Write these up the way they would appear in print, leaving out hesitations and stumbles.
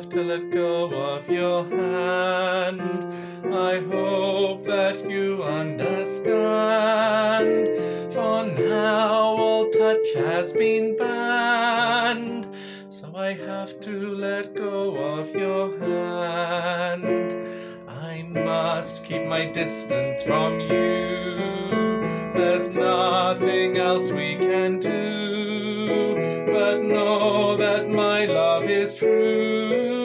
have to let go of your hand. I hope that you understand. For now all touch has been banned, so I have to let go of your hand. I must keep my distance from you. There's nothing else we can do, but know that my love is true,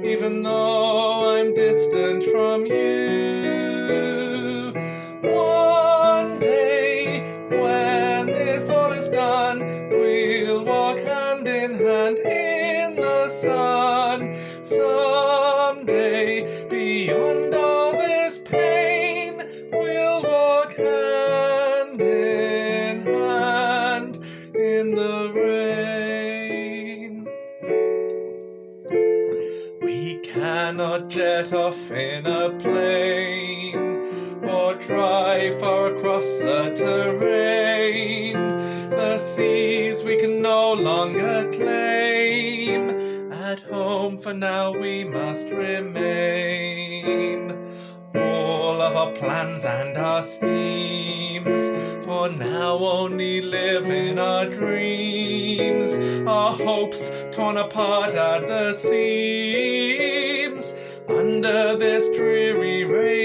even though I'm distant from you. One day, when this all is done, we'll walk hand in hand in the sun. Someday, beyond all this pain, we'll walk hand in hand in the rain. We cannot jet off in a plane or drive far across the terrain. The seas we can no longer claim. At home for now we must remain. All of our plans and our schemes for now only live in our dreams, our hopes torn apart at the seams under this dreary rain.